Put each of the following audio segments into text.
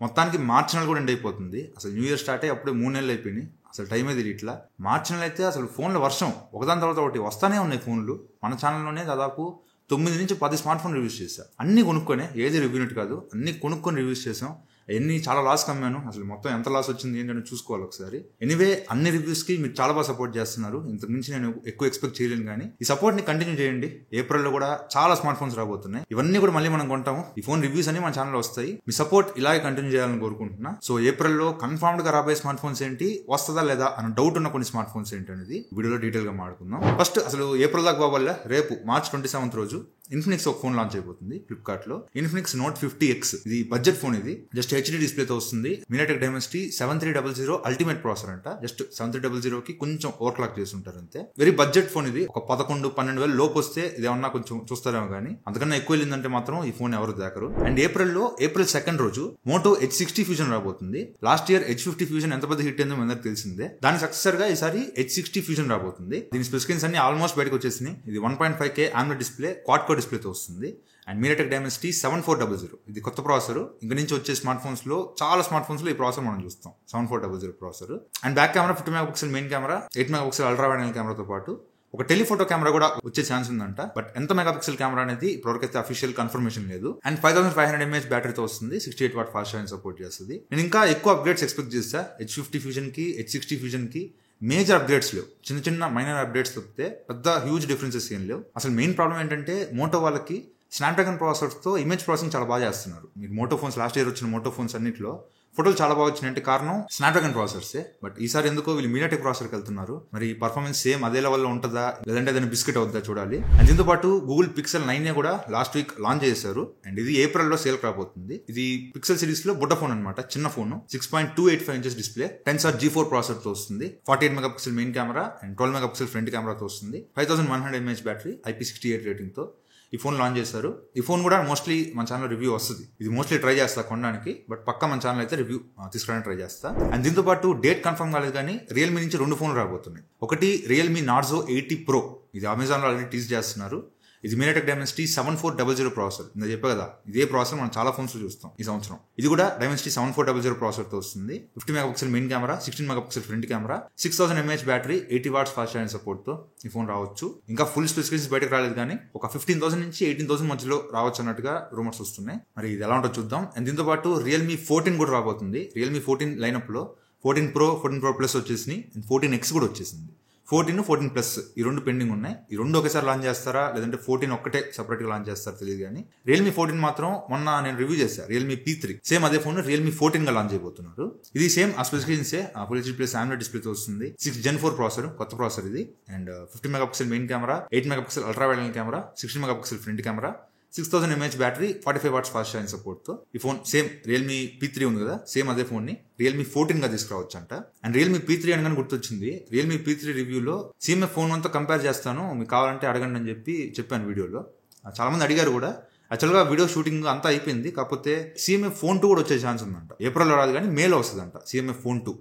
మొత్తానికి మార్చి నెల కూడా ఎండ్ అయిపోతుంది. అసలు న్యూ ఇయర్ స్టార్ట్ అయ్యి అప్పుడే 3 నెలలు అయిపోయినాయి. అసలు టైమే తెలియట్లా. మార్చి నెల అయితే అసలు ఫోన్ల వర్షం ఒకదాని తర్వాత ఒకటి వస్తానే ఉన్నాయి ఫోన్లు. మన ఛానల్లోనే దాదాపు 9 నుంచి 10 స్మార్ట్ ఫోన్ రివ్యూస్ చేశా. అన్ని కొనుక్కొనే, ఏది రివ్యూనట్ కాదు, అన్ని కొనుక్కొని రివ్యూస్ చేసాం. ఎన్ని చాలా లాస్ కమ్మాను, అసలు మొత్తం ఎంత లాస్ వచ్చింది ఏంటని చూసుకోవాలి ఒకసారి. ఎనీవే అన్ని రివ్యూస్ కి మీరు చాలా బాగా సపోర్ట్ చేస్తున్నారు. ఇంతకు మించి నేను ఎక్కువ ఎక్స్పెక్ట్ చేయలేను, కానీ ఈ సపోర్ట్ ని కంటిన్యూ చేయండి. ఏప్రిల్లో కూడా చాలా స్మార్ట్ ఫోన్స్ రాబోతున్నాయి. ఇవన్నీ కూడా మళ్ళీ మనం కొంటాము. ఈ ఫోన్ రివ్యూస్ అన్ని మన ఛానల్లో వస్తాయి. మీ సపోర్ట్ ఇలాగే కంటిన్యూ చేయాలని కోరుకుంటున్నా. సో ఏప్రిల్లో కన్ఫర్మ్డ్ గా రాబోయే స్మార్ట్ ఫోన్స్ ఏంటి, వస్తుందా లేదా అన్న డౌట్ ఉన్న కొన్ని స్మార్ట్ ఫోన్స్ ఏంటి అనేది వీడియోలో డీటెయిల్ గా మాట్లాడుకుందాం. ఫస్ట్ అసలు ఏప్రిల్ దాకా పోవాల. రేపు మార్చ్ 27 రోజు ఇన్ఫినిక్స్ ఒక ఫోన్ లాంచ్ అయిపోతుంది ఫ్లిప్కార్ట్ లో. Infinix note 50X. ఇది బడ్జెట్ ఫోన్. ఇది జస్ట్ హెచ్డి డిస్ప్లే తో వస్తుంది. MediaTek Dimensity 7300 అల్టిమేట్ ప్రాసెసర్ అంట. జస్ట్ 7300 కి కొంచెం ఓవర్ క్లాక్ చేసి ఉంటారు అంతే. వెరీ బడ్జెట్ ఫోన్ ఇది. ఒక 11-12 వేలు లోపు వస్తే ఇదేమన్నా కొంచెం చూస్తారేమో, కానీ అంతకన్నా ఎక్కువ వెళ్ళిందంటే మాత్రం ఈ ఫోన్ ఎవరు దాకరు. అండ్ ఏప్రిల్ 2 రోజు మోటో H60 ఫ్యూజన్ రాబోతుంది. లాస్ట్ ఇయర్ H50 ఫ్యూజన్ ఎంత పెద్ద హిట్ అయిందో అందరికి తెలిసిందే. దాని సక్సెసర్ గా ఈసారి H60 ఫ్యూజన్ రాబోతుంది. దీని స్పెసిఫికేషన్స్ అన్ని ఆల్మోస్ట్ బయటకు వచ్చేసినాయి. ఇది 1.5K AMOLED display, quad core display తో వస్తుంది. And MediaTek Dimensity 7400. ఇది కొత్త ప్రాసెసర్. ఇంక నుంచి వచ్చే స్మార్ట్ ఫోన్స్ లో, చాలా స్మార్ట్ ఫోన్స్ లో ఈ ప్రాసెసర్ మనం చూస్తాం. 7400 processor. And back camera 50 megapixel main camera, 8 megapixel ultra wide angle కెమెరాతో పాటు ఒక టెలిఫోటో కెమెరా కూడా వచ్చే ఛాన్స్ ఉందంట. బట్ ఎంత మెగాపిక్సెల్ కెమెరా అనేది ఇప్పటివరకైతే అఫీషియల్ కన్ఫర్మేషన్ లేదు. అండ్ 5500 mAh బ్యాటరీతో వస్తుంది. 68 వాట్ ఫాస్ట్ ఛార్జింగ్ సపోర్ట్ చేస్తుంది. నేను ఇంకా ఎక్కువ అప్గ్రేడ్స్ ఎక్స్పెక్ట్ చేస్తా. H50 ఫ్యూజన్ కి, H60 ఫ్యూజన్ కి మేజర్ అప్డేట్స్ లేవు. చిన్న చిన్న మైనర్ అప్డేట్స్ తప్పితే పెద్ద హ్యూజ్ డిఫరెన్సెస్ ఏం లేవు. అసలు మెయిన్ ప్రాబ్లం ఏంటంటే మోటో వాళ్ళకి స్నాప్డ్రాగన్ ప్రాసెసర్స్ తో ఇమేజ్ ప్రాసెసింగ్ చాలా బాగా చేస్తున్నారు. మీరు మోటో ఫోన్స్ లాస్ట్ ఇయర్ వచ్చిన మోటో ఫోన్స్ అన్నింటిలో ఫోటోలు చాలా బాగా వచ్చినాయంటే కారణం స్నాప్డ్రాగన్ ప్రాసెసర్సే. బట్ ఈసారి ఎందుకో వీళ్ళు MediaTek ప్రాసెసర్కి వెళ్తున్నారు. మరి పర్ఫార్మెన్స్ సేమ్ అదే లెవెల్లో ఉంటుందా, లేదంటే ఏదైనా బిస్కెట్ అవుతుందా చూడాలి. అండ్ దీంతో పాటు గూగుల్ పిక్సెల్ 9 కూడా లాస్ట్ వీక్ లాంచ్ చేశారు. అండ్ ఇది ఏప్రిల్లో సేల్ రాబోతుంది. ఇది పిక్సెల్ సిరీస్ లో బుట్ట ఫోన్ అనమాట, చిన్న phone. 6.285 inches display, Tensor G4 processor తో వస్తుంది. 48 megapixel main camera and 12 megapixel front కెమెరాతో వస్తుంది. 5100 mAh బ్యాటరీ, IP68 రేటింగ్ తో ఈ ఫోన్ లాంచ్ చేశారు. ఈ ఫోన్ కూడా మోస్ట్లీ మన ఛానల్ రివ్యూ వస్తుంది. ఇది మోస్ట్లీ ట్రై చేస్తా కొనడానికి, బట్ పక్కా మన ఛానల్ అయితే రివ్యూ తీసుకురావడానికి ట్రై చేస్తా. అండ్ దీంతో పాటు డేట్ కన్ఫర్మ్ కాలేదు, కానీ రియల్మీ నుంచి 2 ఫోన్లు రాబోతున్నాయి. ఒకటి రియల్మీ నార్జో 80 Pro. ఇది అమెజాన్ లో ఆల్రెడీ టీజ్ చేస్తున్నారు. ఇది MediaTek Dimensity 7400 ప్రాసెసర్. నేను చెప్పా కదా, ఇదే ప్రాసెసర్ మనం చాలా ఫోన్స్ లో చూస్తాం ఈ సంవత్సరం. ఇది కూడా Dimensity 7400 ప్రాసెసర్ తో వస్తుంది. 50 megapixel main camera, 16 megapixel front camera, 6000 mAh battery, 80 watts fast charging support తో ఈ ఫోన్ రావచ్చు. ఇంకా ఫుల్ స్పెసిఫికేషన్స్ బయటకు రాలేదు, కానీ ఒక 15,000 నుంచి 18,000 మధ్యలో రావచ్చు అన్నట్టుగా రూమర్స్ వస్తున్నాయి. మరి ఇది ఎలా ఉంటుందో చూద్దాం. అండ్ దీంతో పాటు Realme 14 కూడా రాబోతుంది. Realme 14 లైనప్ లో 14 Pro, 14 Pro Plus వచ్చేసింది. 14X కూడా వచ్చేసింది. 14, 14 Plus ఈ 2 పెండింగ్ ఉన్నాయి. ఈ 2 ఒకేసారి లాంచ్ చేస్తారా, లేదంటే 14 ఒక్కటే సెపరేట్ గా లాంచ్ చేస్తారా తెలియదు, కానీ Realme 14 మాత్రం మొన్న నేను రివ్యూ చేశాను. Realme P3 సేమ్ అదే ఫోన్ Realme 14 గా లాంచ్ అయిపోతున్నారు. ఇది సేమ్ ఆ స్పెసిఫికేషన్సే, Full HD Plus AMOLED డిస్ప్లేతో వస్తుంది. 6 Gen 4 ప్రాసెసర్, కొత్త ప్రాసెసర్ ఇది. And 50 megapixel main camera, 8 megapixel ultra wide angle camera, 16 megapixel front camera, 6000 mAh battery, 45 watts fast charging support తో ఈ ఫోన్ సేమ్ Realme P3 ఉంది కదా, సేమ్ అదే phone ని Realme 14 గా తీసుకురావచ్చు అంట. అండ్ Realme P3 అనగానే గుర్తొచ్చింది, Realme P3 రివ్యూలో CMF ఫోన్ 1తో కంపేర్ చేస్తాను, మీకు కావాలంటే అడగండి అని చెప్పాను వీడియోలో. చాలా మంది అడిగారు కూడా. యాక్చువల్గా వీడియో షూటింగ్ అంతా అయిపోయింది, కాకపోతే CMF ఫోన్ 2 కూడా వచ్చే ఛాన్స్ ఉందంట. ఏప్రిల్లో రాదు, కానీ మేలో వస్తుందంట CMF ఫోన్ 2.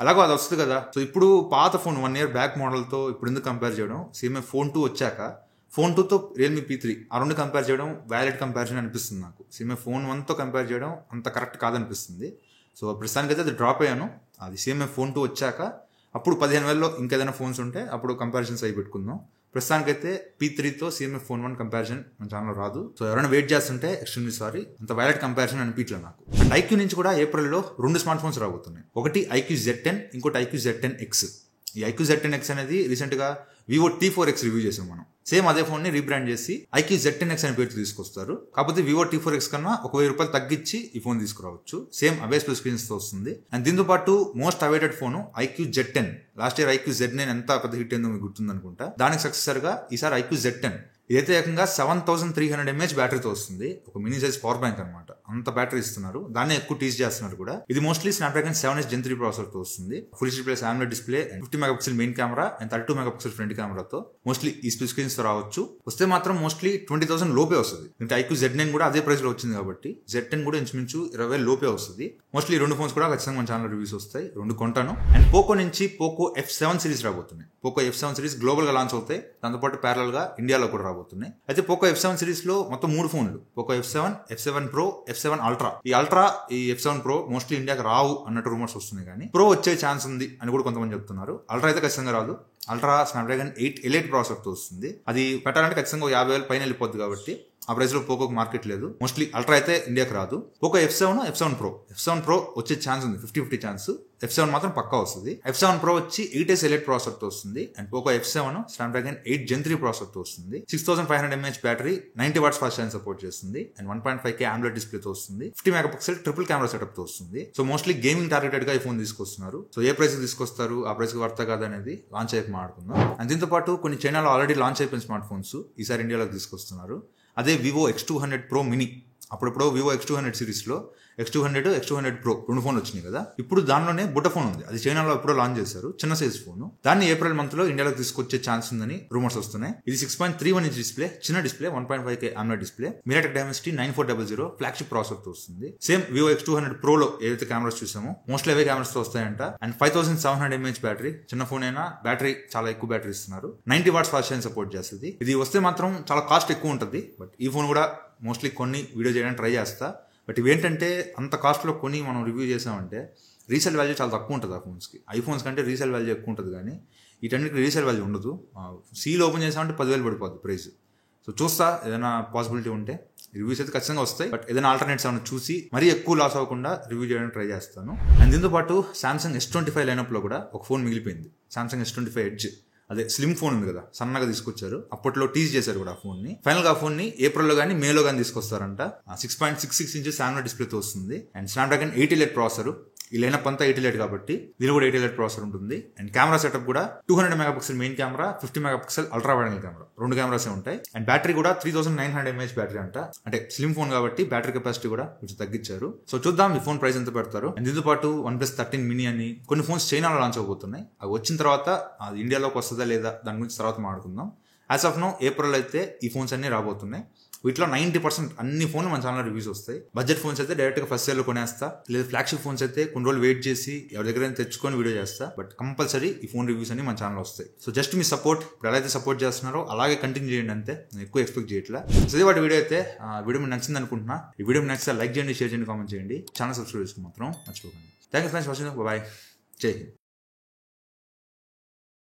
అలాగో అది వస్తుంది కదా. సో ఇప్పుడు పాత ఫోన్ 1 year బ్యాక్ మోడల్తో ఇప్పుడు ఎందుకు కంపేర్ చేయడం, CMF ఫోన్ 2 వచ్చాక ఫోన్ 2తో Realme P3 ఆ 2 కంపేర్ చేయడం వ్యాలిడ్ కంపారిజన్ అనిపిస్తుంది నాకు. CMF ఫోన్ 1తో కంపేర్ చేయడం అంత కరెక్ట్ కాదనిపిస్తుంది. సో ప్రస్తుతానికైతే అది డ్రాప్ అయ్యాను. అది CMF ఫోన్ 2 వచ్చాక అప్పుడు 15,000లో ఇంకేదైనా ఫోన్స్ ఉంటే అప్పుడు కంపారిజన్స్ అయి పెట్టుకుందాం. ప్రస్తుతానికైతే P3తో CMF ఫోన్ 1 కంపారిజన్ మన ఛానల్లో రాదు. సో ఎవరైనా వెయిట్ చేస్తుంటే ఎక్స్ట్రీమ్లీ సారీ, అంత వ్యాలిడ్ కంపారిజన్ అనిపించలేదు నాకు. అండ్ IQ నుంచి కూడా ఏప్రిల్లో 2 స్మార్ట్ ఫోన్స్ రాబోతున్నాయి. ఒకటి IQ Z10, ఇంకోటి IQ Z10X. ఈ IQ Z10X అనేది రీసెంట్ గా Vivo T4X రివ్యూ చేసాం మనం. సేమ్ అదే ఫోన్ ని రీబ్రాండ్ చేసి IQ Z10X అనే పేరుతో తీసుకొస్తారు. కాకపోతే Vivo T4X కన్నా ₹1,000 తగ్గించి ఈ ఫోన్ తీసుకురావచ్చు. సేమ్ అవే స్క్రీన్స్ తో వస్తుంది. అండ్ దీంతో పాటు most awaited phone IQ Z10. Last year IQ Z9 ఎంత పెద్ద హిట్ అయిందో మీకు గుర్తుందనుకుంటా. దానికి సక్సెసర్ గా ఈసారి IQ Z10. ఇదైతే ఏకంగా 7300 mAh బ్యాటరీతో వస్తుంది. ఒక మినీ సైజ్ పవర్ బ్యాంక్ అనమాట. అంత బ్యాటరీ ఇస్తున్నారు. దాన్ని ఎక్కువ టీజ్ చేస్తున్నారు కూడా. ఇది mostly Snapdragon 7H Gen 3 processor తో వస్తుంది. Full HD Plus AMOLED display, 50 megapixel main camera and 32 megapixel front కెమెరాతో మోస్ట్లీ ఈ స్క్రీన్స్ తో రావచ్చు. వస్తే మాత్రం మోస్ట్లీ 20,000 లోపే వస్తుంది. ఇంకా IQ Z9 కూడా అదే ప్రైస్ లో వచ్చింది కాబట్టి Z10 కూడా ఇంచుమించు 20,000 లోపే వస్తుంది. మోస్ట్లీ 2 ఫోన్స్ కూడా ఖచ్చితంగా మన ఛానల్ రివ్యూస్ వస్తాయి. 2 కొంటాను. అండ్ పోకో నుంచి పోకో F7 సిరీస్ రాబోతున్నాయి. పోకో F7 సిరీస్ గ్లోబల్ గా లాంచ్ అవుతాయి. దాంతోపాటు ప్యారల్ గా ఇండియాలో కూడా రాబోతుంది. రాబోతున్నాయి. అయితే పోకో F7 సిరీస్ లో మొత్తం 3 ఫోన్లు, Poco F7, F7 Pro, F7 Ultra. ఈ F7 Pro మోస్ట్లీ ఇండియాకి రావు అన్నట్టు రూమర్స్ వస్తున్నాయి, కానీ ప్రో వచ్చే ఛాన్స్ ఉంది అని కూడా కొంతమంది చెప్తున్నారు. అల్ట్రా అయితే ఖచ్చితంగా రాదు. అల్ట్రా స్నాప్డ్రాగన్ 8 ఎలైట్ ప్రాసెసర్తో వస్తుంది. అది పెట్టాలంటే ఖచ్చితంగా 50,000 పైన వెళ్ళిపోద్ది కాబట్టి ఆ ప్రైస్ లో పోకోకి మార్కెట్ లేదు. మోస్ట్లీ అల్ట్రా అయితే ఇండియాకి రాదు. పోకో F7 Pro వచ్చే ఛాన్స్ ఉంది, 50-50 ఛాన్స్. F7 మాత్రం పక్కా వస్తుంది. F7 Pro వచ్చి 8S ఎలైట్ ప్రాసెసర్ తో వస్తుంది. And Poco F7 Snapdragon 8 Gen 3 processor తో వస్తుంది. 6500 mAh battery, 90 watts fast charging support చేస్తుంది. అండ్ 1.5K AMOLED డిస్ప్లే తో వస్తుంది. 50 మెగాపిక్సెల్ ట్రిపుల్ కెమెరా సెటప్ తో వస్తుంది. సో మోస్ట్లీ గేమింగ్ టార్గెటెడ్ గా ఈ ఫోన్ తీసుకొస్తున్నారు. సో ఏ ప్రైస్ తీసుకొస్తారు, ఆ ప్రైస్ కి వర్త కాదు అనేది లాంచ్ అయ్యాక మాట్లాడుకుందాం. అండ్ దీంతో పాటు కొన్ని చైనాలో ఆల్రెడీ లాంచ్ అయిపోయిన స్మార్ట్ ఫోన్స్ ఈసారి ఇండియాలోకి తీసుకొస్తున్నారు. అదే వివో X200 Pro మినీ. అప్పుడప్పుడు వివో X200 సిరీస్ లో X200 Pro 2 ఫోన్లు వచ్చినాయి కదా. ఇప్పుడు దానిలోనే బుట్ట ఫోన్ ఉంది, అది చైనాలో ఎప్పుడో లాంచ్ చేశారు, చిన్న సైజ్ ఫోన్. దాన్ని ఏప్రిల్ మంత్ లో ఇండియాలోకి తీసుకొచ్చే ఛాన్స్ ఉందని రూమర్స్ వస్తున్నాయి. ఇది 6.31 ఇంచ్ డిస్ప్లే, చిన్న display, 1.5K AMOLED display, MediaTek Dimensity 9400 flagship processor తో వస్తుంది. సేమ్ వివో X200 Pro లో ఏదైతే కెమెరాస్ చూసామో మోస్ట్లీ అవే కెమెరాస్ తో వస్తాయంట. అండ్ 5700 mAh బ్యాటరీ, చిన్న ఫోన్ అయినా బ్యాటరీ చాలా ఎక్కువ బ్యాటరీ ఇస్తున్నారు. 90 watts ఫాస్ట్ ఛార్జింగ్ సపోర్ట్ చేస్తుంది. ఇది వస్తే మాత్రం చాలా కాస్ట్ ఎక్కువ ఉంటుంది, బట్ ఈ ఫోన్ కూడా మోస్ట్లీ కొన్ని వీడియో చేయడానికి ట్రై చేస్తా. బట్ ఇవేంటంటే అంత కాస్ట్లో కొని మనం రివ్యూ చేసామంటే రీసేల్ వాల్యూ చాలా తక్కువ ఉంటుంది ఆ ఫోన్స్కి. ఐఫోన్స్ కంటే రీసేల్ వాల్యూ ఎక్కువ ఉంటుంది, కానీ వీటన్నిటికి రీసేల్ వాల్యూ ఉండదు. సీల్ ఓపెన్ చేసామంటే 10,000 పడిపోద్ది ప్రైస్. సో చూస్తా, ఏదైనా పాసిబిలిటీ ఉంటే రివ్యూస్ అయితే ఖచ్చితంగా వస్తాయి, బట్ ఏదైనా ఆల్టర్నేట్స్ ఏమైనా చూసి మరీ ఎక్కువ లాస్ అవ్వకుండా రివ్యూ చేయడానికి ట్రై చేస్తాను. అండ్ దీంతో పాటు Samsung S25 లైనప్లో కూడా ఒక ఫోన్ మిగిలిపోయింది, Samsung S25 Edge. అదే స్లిమ్ ఫోన్ ఉంది కదా, సన్నగా తీసుకొచ్చారు, అప్పట్లో టీజ్ చేశారు కూడా ఆ ఫోన్ ని. ఫైనల్ గా ఆ ఫోన్ ని ఏప్రిల్లో కానీ మేలో కానీ తీసుకొస్తారంట. 6.66 ఇంచెస్ AMOLED డిస్ప్లేతో వస్తుంది. And Snapdragon 8 elite processor. ఈ లైనప్ అంతా 8 ఎలైట్ కాబట్టి దీని కూడా 8 ఎలైట్ ప్రాసెసర్ ఉంటుంది. అండ్ కెమెరా సెటప్ కూడా 200 megapixel main camera, 50 megapixel ultra wide angle camera, 2 కెమెరాసే ఉంటాయి. అండ్ బ్యాటరీ కూడా 3900 mAh బ్యాటరీ అంట. అంటే స్లిమ్ ఫోన్ కాబట్టి బ్యాటరీ కెపాసిటీ కూడా కొంచెం తగ్గించారు. సో చూద్దాం ఈ ఫోన్ ప్రైస్ ఎంత పెడతారు. అండ్ దీంతో పాటు OnePlus 13 mini అని కొన్ని ఫోన్స్ చైనాలో లాంచ్ అవబోతున్నాయి. అవి వచ్చిన తర్వాత అది ఇండియాలోకి వస్తుందా లేదా దాని గురించి తర్వాత మాట్లాడుకుందాం. యాజ్ ఆఫ్ నో ఏప్రిల్ అయితే ఈ ఫోన్స్ అన్ని రాబోతున్నాయి. వీటిలో 90% అన్ని ఫోన్లు మన ఛానల్ రివ్యూస్ వస్తాయి. బడ్జెట్ ఫోన్స్ అయితే డైరెక్ట్ గా ఫస్ట్ సేల్ కొనేస్తా, లేదా ఫ్లాగ్షిప్ ఫోన్స్ అయితే కొన్ని రోజులు వెయిట్ చేసి ఎవరి దగ్గర తెచ్చుకొని వీడియో చేస్తా. బట్ కంపల్సరీ ఈ ఫోన్ రివ్యూస్ అన్ని మన ఛానల్ వస్తాయి. సో జస్ట్ మీ సపోర్ట్, ఇప్పుడు ఎలా అయితే సపోర్ట్ చేస్తున్నారో అలాగే కంటిన్యూ చేయండి అంతే, నేను ఎక్కువ ఎక్స్పెక్ట్ చేయట్లా. సో ఇది వాటి వీడియో అయితే, వీడియో మీకు నచ్చింది అనుకుంటున్నా. ఈ వీడియో మీకు నచ్చితే లైక్ చేయండి, షేర్ చేయండి, కామెంట్ చేయండి, ఛానల్ సబ్స్క్రైబ్ చేసుకుని మాత్రం మర్చిపోకండి. Thank you friends watching. Bye, జై హింద్.